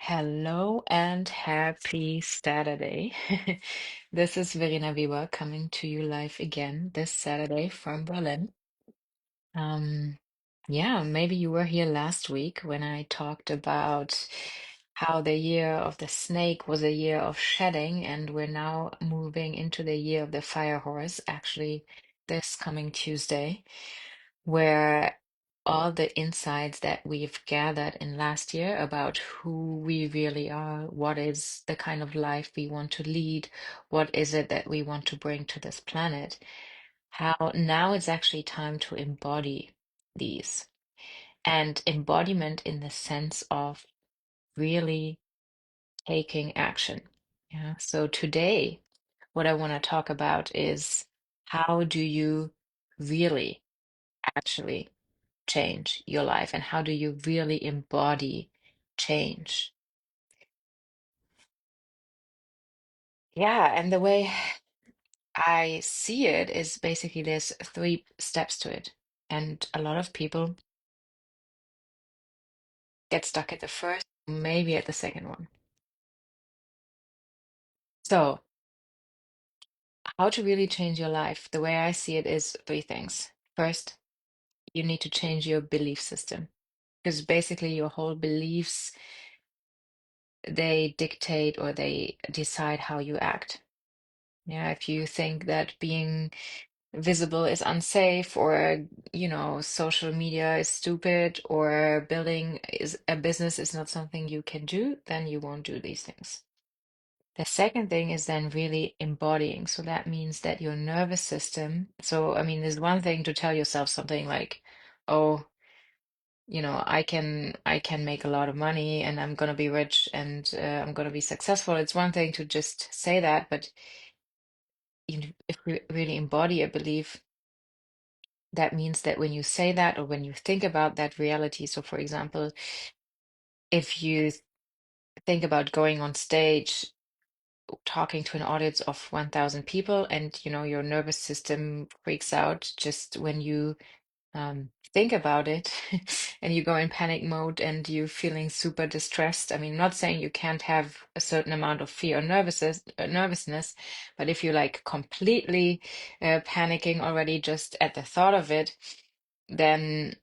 Hello and happy Saturday. This is Verena Weber coming to you live again this Saturday from Berlin. Um, yeah, maybe you were here last week when I talked about how the year of the snake was a year of shedding, and we're now moving into the year of the fire horse, actually, this coming Tuesday, where all the insights that we've gathered in last year about who we really are, what is the kind of life we want to lead, what is it that we want to bring to this planet, how now it's actually time to embody these. And embodiment in the sense of really taking action. Yeah. So today, what I want to talk about is how do you really actually change your life and how do you really embody change? Yeah, and the way I see it is basically there's three steps to it. And a lot of people get stuck at the first, maybe at the second one. So, how to really change your life? The way I see it is three things. First, you need to change your belief system because basically your whole beliefs, they dictate or they decide how you act. Yeah, if you think that being visible is unsafe or social media is stupid or building is a business is not something you can do, then you won't do these things. The second thing is then really embodying. So that means that your nervous system, so I mean, there's one thing to tell yourself something like, oh, I can make a lot of money and I'm gonna be rich and I'm gonna be successful. It's one thing to just say that, but if we really embody a belief, that means that when you say that or when you think about that reality, so for example, if you think about going on stage talking to an audience of 1000 people and your nervous system freaks out just when you think about it and you go in panic mode and you're feeling super distressed. I mean, I'm not saying you can't have a certain amount of fear or nervousness, but if you're like completely panicking already just at the thought of it, then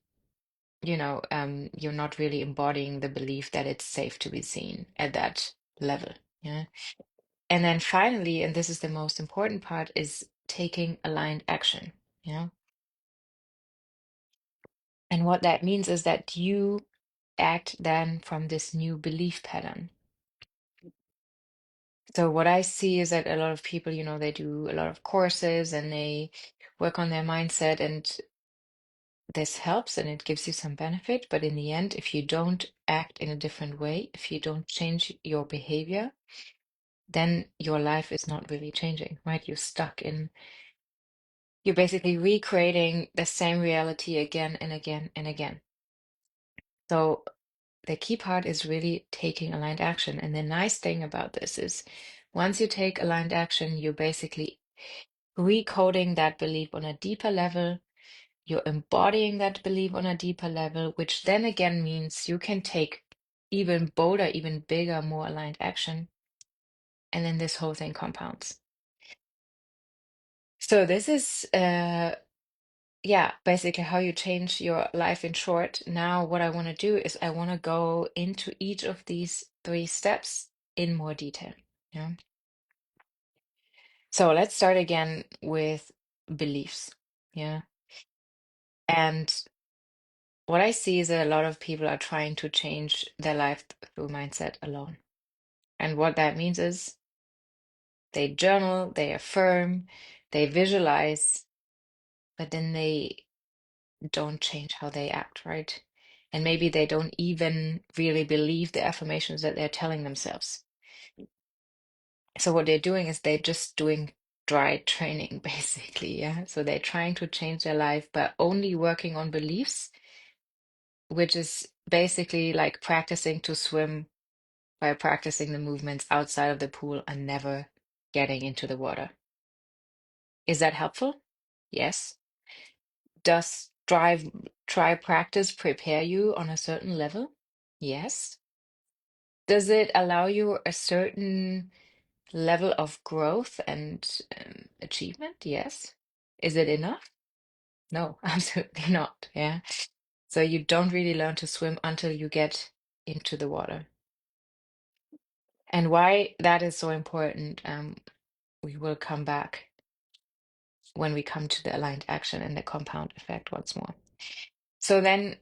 you're not really embodying the belief that it's safe to be seen at that level. Yeah. And then finally, and this is the most important part, is taking aligned action. Yeah. And what that means is that you act then from this new belief pattern. So what I see is that a lot of people, they do a lot of courses and they work on their mindset, and this helps and it gives you some benefit. But in the end, if you don't act in a different way, if you don't change your behavior, then your life is not really changing, right? You're basically recreating the same reality again and again and again. So the key part is really taking aligned action. And the nice thing about this is once you take aligned action, you're basically recoding that belief on a deeper level. You're embodying that belief on a deeper level, which then again means you can take even bolder, even bigger, more aligned action. And then this whole thing compounds. So this is yeah, basically how you change your life in short. Now, what I want to do is I want to go into each of these three steps in more detail. Yeah. So let's start again with beliefs. Yeah. And what I see is that a lot of people are trying to change their life through mindset alone. And what that means is they journal, they affirm, they visualize, but then they don't change how they act, right? And maybe they don't even really believe the affirmations that they're telling themselves. So what they're doing is they're just doing dry training, basically. Yeah. So they're trying to change their life, but only working on beliefs, which is basically like practicing to swim by practicing the movements outside of the pool and never getting into the water. Is that helpful? Yes. Does try practice prepare you on a certain level? Yes. Does it allow you a certain level of growth and achievement? Yes. Is it enough? No, absolutely not. Yeah. So you don't really learn to swim until you get into the water. And why that is so important, we will come back when we come to the aligned action and the compound effect once more. So then,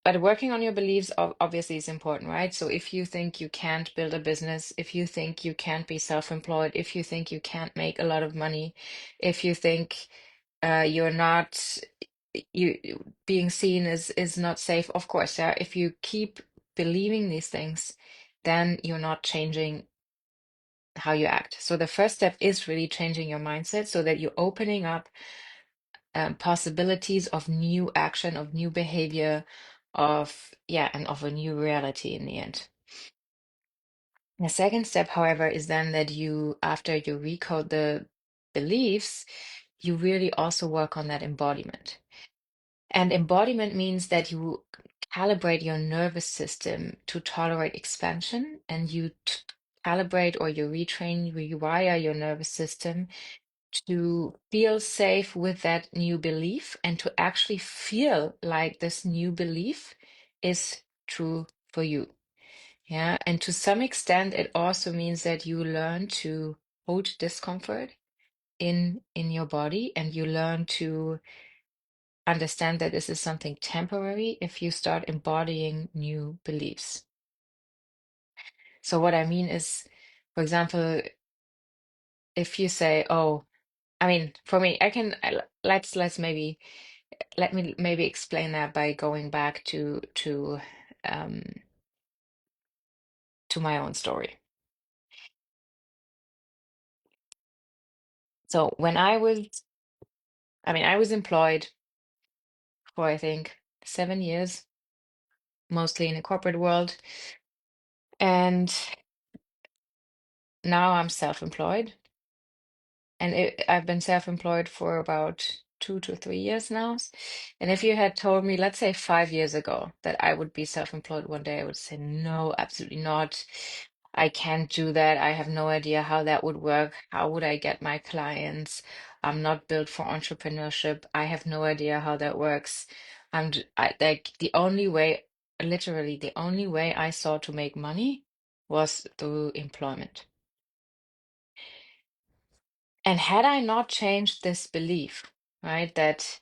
but working on your beliefs obviously is important, right? So if you think you can't build a business, if you think you can't be self-employed, if you think you can't make a lot of money, if you think you're not being seen is not safe, of course, yeah. If you keep believing these things, then you're not changing how you act. So the first step is really changing your mindset so that you're opening up possibilities of new action, of new behavior, of, yeah, and of a new reality in the end. The second step, however, is then that you, after you recode the beliefs, you really also work on that embodiment. And embodiment means that you calibrate your nervous system to tolerate expansion, and you calibrate or you retrain, rewire your nervous system to feel safe with that new belief and to actually feel like this new belief is true for you. Yeah. And to some extent, it also means that you learn to hold discomfort in your body, and you learn to understand that this is something temporary if you start embodying new beliefs. So what I mean is, for example, if you say, oh, I mean, for me, let's maybe let me maybe explain that by going back um to my own story. So when I was employed for I think 7 years, mostly in the corporate world, and now I'm self-employed. And I've been self-employed for about 2 to 3 years now. And if you had told me, let's say 5 years ago, that I would be self-employed one day, I would say, no, absolutely not. I can't do that. I have no idea how that would work. How would I get my clients? I'm not built for entrepreneurship. I have no idea how that works. Like the only way, literally the only way I saw to make money was through employment. And had I not changed this belief, right, that,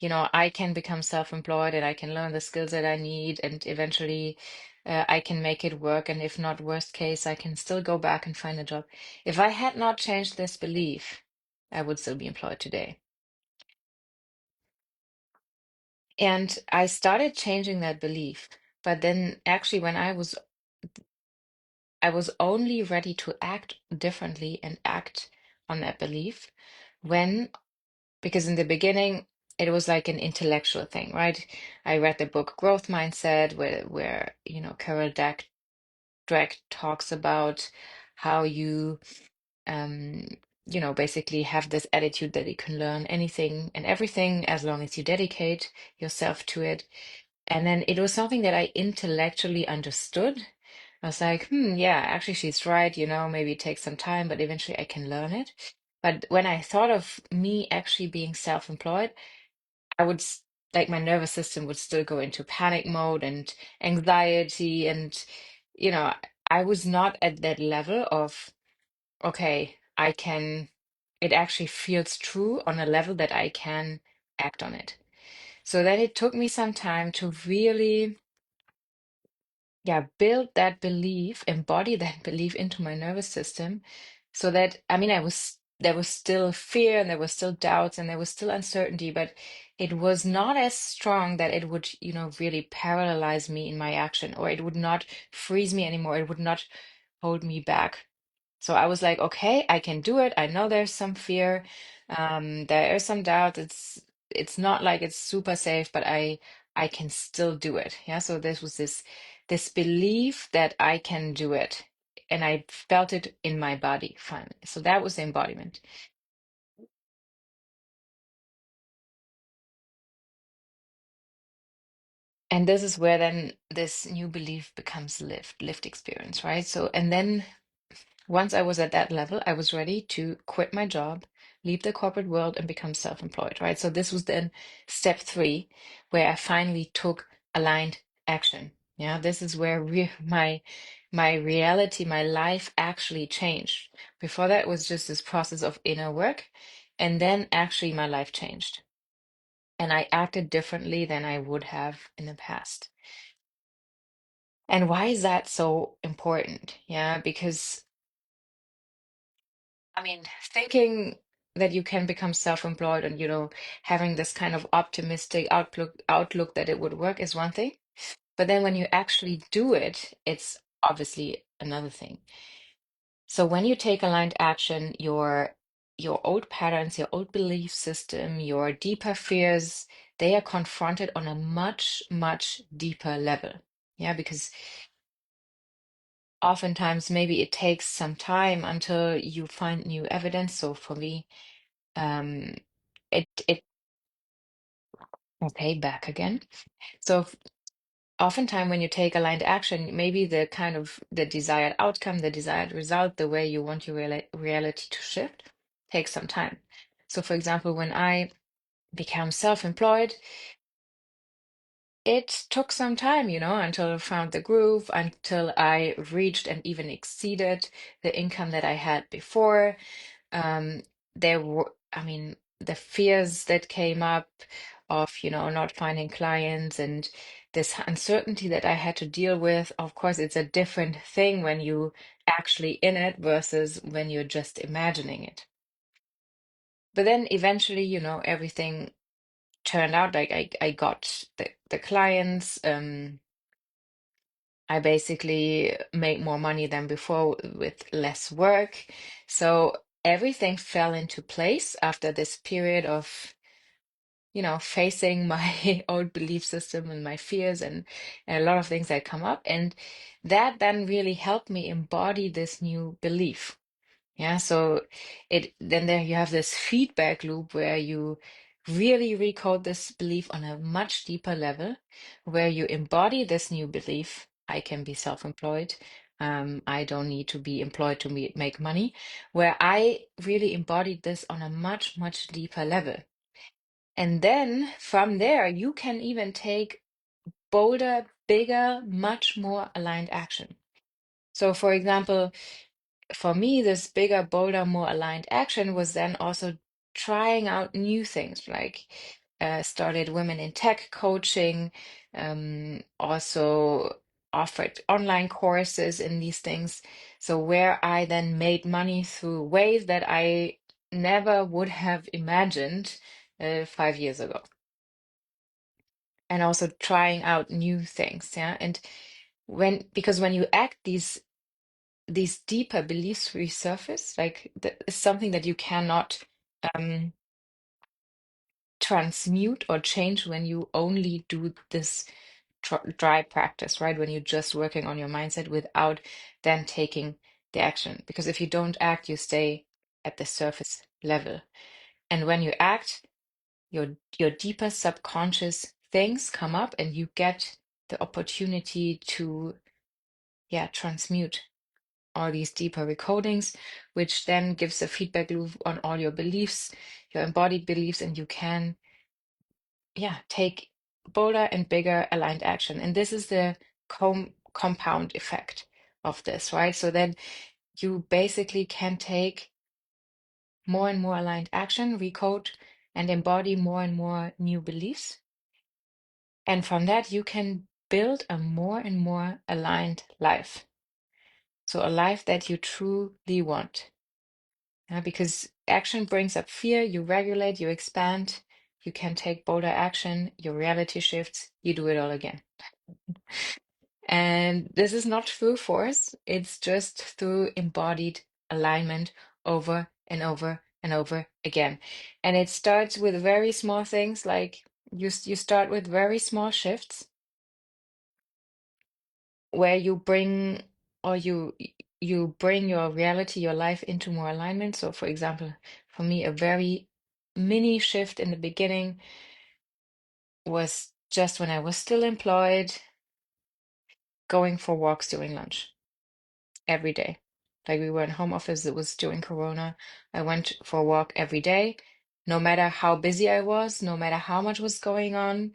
I can become self-employed and I can learn the skills that I need and eventually I can make it work. And if not, worst case, I can still go back and find a job. If I had not changed this belief, I would still be employed today. And I started changing that belief. But then actually when I was only ready to act differently and act on that belief when because in the beginning it was like an intellectual thing, right? I read the book Growth Mindset where Carol Dweck talks about how you um basically have this attitude that you can learn anything and everything as long as you dedicate yourself to it. And then it was something that I intellectually understood. I was like, yeah, actually she's right, maybe it takes some time, but eventually I can learn it. But when I thought of me actually being self-employed, I would like my nervous system would still go into panic mode and anxiety and you know I was not at that level of okay, it actually feels true on a level that I can act on it. So then it took me some time to really, yeah, build that belief, embody that belief into my nervous system so that, I mean, there was still fear and there was still doubts and there was still uncertainty, but it was not as strong that it would, really paralyze me in my action, or it would not freeze me anymore. It would not hold me back. So I was like, okay, I can do it. I know there's some fear. There is some doubt. It's not like it's super safe, but I can still do it. Yeah. So this belief that I can do it. And I felt it in my body finally. So that was the embodiment. And this is where then this new belief becomes lived experience, right? So, and then once I was at that level, I was ready to quit my job, leave the corporate world, and become self-employed, right? So this was then step three, where I finally took aligned action. Yeah, this is where my reality, my life actually changed. Before that was just this process of inner work, and then actually my life changed, and I acted differently than I would have in the past. And why is that so important? Yeah, because I mean, thinking that you can become self-employed and, having this kind of optimistic outlook that it would work is one thing. But then when you actually do it, it's obviously another thing. So when you take aligned action, your old patterns, your old belief system, your deeper fears, they are confronted on a much, much deeper level. Yeah, because oftentimes maybe it takes some time until you find new evidence. So for me, um, it okay, back again. So oftentimes when you take aligned action, maybe the kind of the desired outcome, the desired result, the way you want your reality to shift takes some time. So for example, when I became self-employed, it took some time, until I found the groove, until I reached and even exceeded the income that I had before. um, there were, I mean, the fears that came up of, not finding clients and this uncertainty that I had to deal with. Of course, it's a different thing when you actually in it versus when you're just imagining it. But then eventually, everything turned out like I got the clients. I basically made more money than before with less work. So everything fell into place after this period of, facing my old belief system and my fears and a lot of things that come up. And that then really helped me embody this new belief. Yeah, so there you have this feedback loop where you really recode this belief on a much deeper level, where you embody this new belief. I can be self-employed. I don't need to be employed to make money. Where I really embodied this on a much, much deeper level. And then from there, you can even take bolder, bigger, much more aligned action. So, for example, for me, this bigger, bolder, more aligned action was then also trying out new things, like started women in tech coaching, also offered online courses in these things. So where I then made money through ways that I never would have imagined 5 years ago. And also trying out new things, yeah. And because when you act these deeper beliefs resurface, like that is something that you cannot um, transmute or change when you only do this dry practice, right? When you're just working on your mindset without then taking the action. Because if you don't act, you stay at the surface level. And when you act, your deeper subconscious things come up and you get the opportunity to, yeah, transmute all these deeper recodings, which then gives a feedback loop on all your beliefs, your embodied beliefs, and you can, yeah, take bolder and bigger aligned action. And this is the compound effect of this, right? So then you basically can take more and more aligned action, recode, and embody more and more new beliefs. And from that, you can build a more and more aligned life. So a life that you truly want. Because action brings up fear, you regulate, you expand, you can take bolder action, your reality shifts, you do it all again. And this is not through force, it's just through embodied alignment over and over and over again. And it starts with very small things, like you start with very small shifts where you bring or you bring your reality, your life into more alignment. So for example, for me, a very mini shift in the beginning was just when I was still employed, going for walks during lunch every day. Like we were in home office, it was during Corona. I went for a walk every day, no matter how busy I was, no matter how much was going on.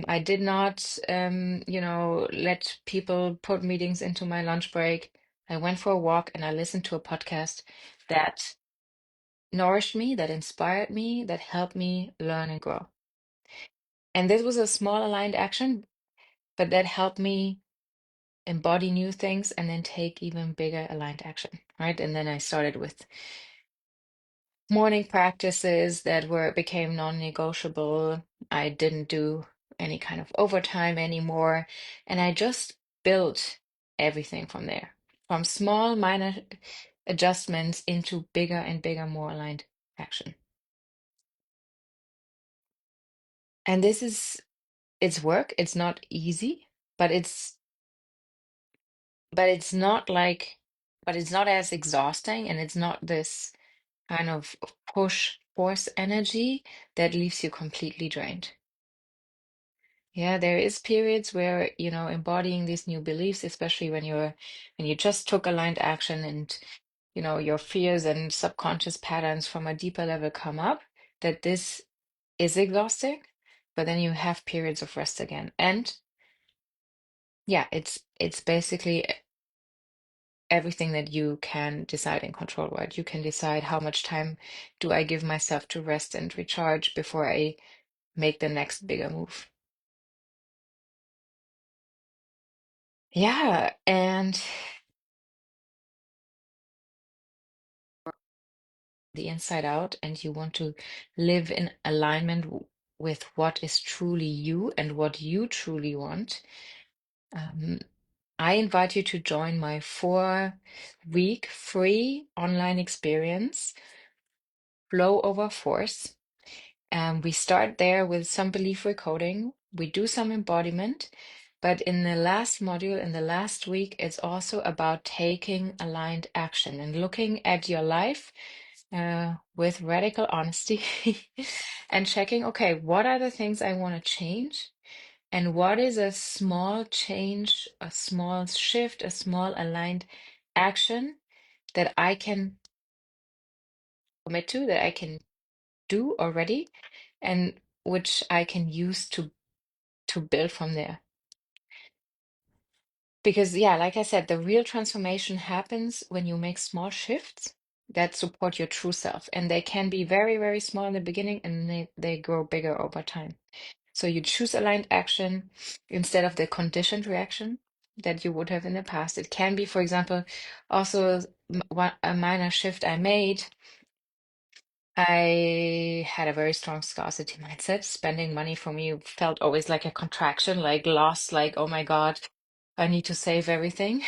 I did not, let people put meetings into my lunch break. I went for a walk and I listened to a podcast that nourished me, that inspired me, that helped me learn and grow. And this was a small aligned action, but that helped me embody new things and then take even bigger aligned action, right? And then I started with morning practices that were became non-negotiable. I didn't do any kind of overtime anymore, and I just built everything from there, from small minor adjustments into bigger and bigger, more aligned action. And this is it's work. It's not easy, but it's not like but it's not as exhausting, and it's not this kind of push force energy that leaves you completely drained. Yeah, there is periods where, embodying these new beliefs, especially when you just took aligned action and, your fears and subconscious patterns from a deeper level come up, that this is exhausting, but then you have periods of rest again. And yeah, it's basically everything that you can decide and control, right? You can decide how much time do I give myself to rest and recharge before I make the next bigger move. Yeah, and the inside out, and you want to live in alignment with what is truly you and what you truly want, um, I invite you to join my 4-week free online experience, Flow Over Force. We start there with some belief recoding. We do some embodiment, but in the last module, in the last week, it's also about taking aligned action and looking at your life with radical honesty and checking, okay, what are the things I want to change? And what is a small change, a small shift, a small aligned action that I can commit to, that I can do already, and which I can use to build from there. Because yeah, like I said, the real transformation happens when you make small shifts that support your true self. And they can be very, very small in the beginning, and they grow bigger over time. So you choose aligned action instead of the conditioned reaction that you would have in the past. It can be, for example, also a minor shift I made. I had a very strong scarcity mindset. Spending money for me felt always like a contraction, like loss, like, oh my God, I need to save everything.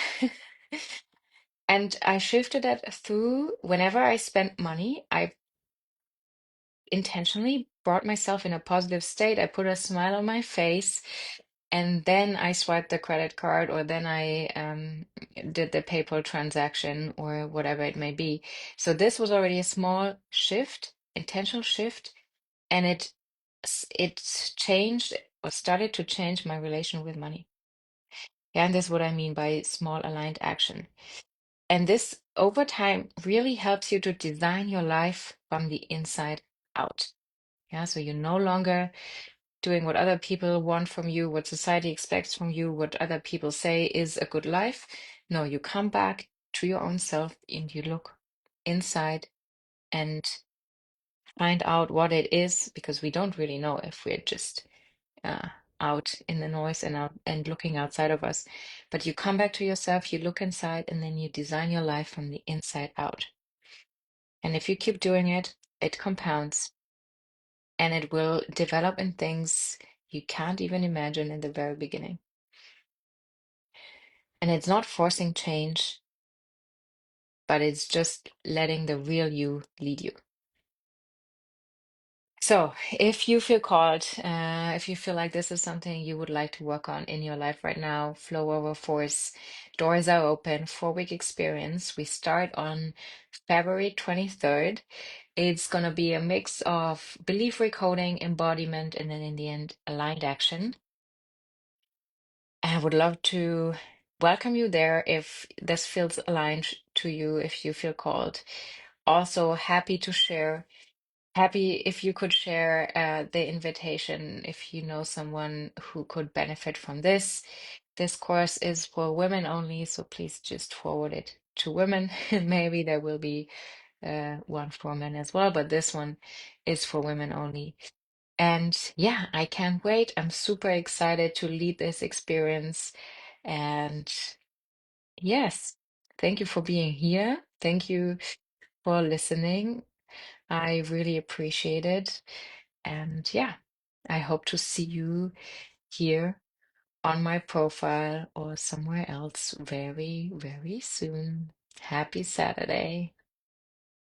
And I shifted that through whenever I spent money, I intentionally brought myself in a positive state. I put a smile on my face, and then I swiped the credit card, or then I did the PayPal transaction, or whatever it may be. So this was already a small shift, intentional shift, and it changed or started to change my relation with money. Yeah, and this is what I mean by small aligned action. And this over time really helps you to design your life from the inside out. Yeah, so you're no longer doing what other people want from you, what society expects from you, what other people say is a good life. No, you come back to your own self and you look inside and find out what it is, because we don't really know if we're just uh, out in the noise and out and looking outside of us. But you come back to yourself, you look inside, and then you design your life from the inside out. And if you keep doing it, it compounds, and it will develop in things you can't even imagine in the very beginning. And it's not forcing change, but it's just letting the real you lead you. So, if you feel called, if you feel like this is something you would like to work on in your life right now, Flow Over Force, doors are open, 4-week experience. We start on February 23rd. It's going to be a mix of belief recoding, embodiment, and then in the end, aligned action. I would love to welcome you there if this feels aligned to you, if you feel called. Also, happy to share. Happy if you could share the invitation if you know someone who could benefit from this. This course is for women only, so please just forward it to women. Maybe there will be one for men as well, but this one is for women only. And yeah, I can't wait. I'm super excited to lead this experience. And yes, thank you for being here. Thank you for listening. I really appreciate it. And yeah, I hope to see you here on my profile or somewhere else very, very soon. Happy Saturday.